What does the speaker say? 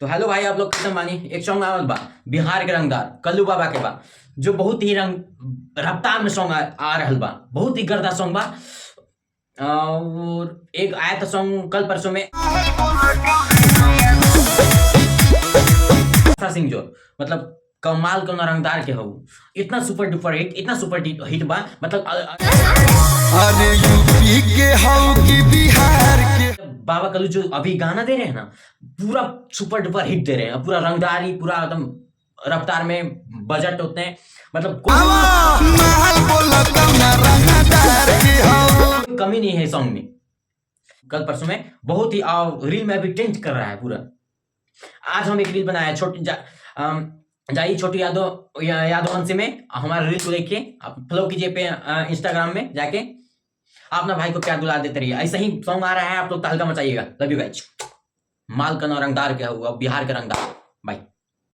तो हेलो भाई, आप लोग कैसे मानी। एक सॉन्ग आवत बा बिहार के रंगदार कल्लू बाबा के बा, जो बहुत ही रंग रफ्तार में सॉन्ग आ रहल बा, बहुत ही गर्दा सॉन्ग बा। और एक आया था सॉन्ग कल परसों में आशा सिंह, जो मतलब कमाल का रंगदार के हो, इतना सुपर डुपर हिट, इतना सुपर हिट बा, मतलब अरे यूपी के हो कि बिहार के बाबा कल्लू जो अभी गाना दे रहे हैं ना, पूरा सुपर डुपर हिट दे रहे हैं, पूरा रंगदारी, पूरा एकदम रफ्तार में बजट होते हैं, मतलब कोई कमी नहीं है सॉन्ग में। कल परसों में बहुत ही रील में अभी ट्रेंड कर रहा है पूरा। आज हम एक रील बनाया छोटी जाइए छोटी यादवंशी में, हमारे रील को देखिए, आप फॉलो कीजिए पे इंस्टाग्राम में जाके, आप ना भाई को प्यार दुला देते रहिए। ऐसा ही सॉन्ग आ रहा है, आप लोग तहलका मचाइएगा। Love you guys. माल का रंगदार क्या हुआ, बिहार का रंगदार। बाय।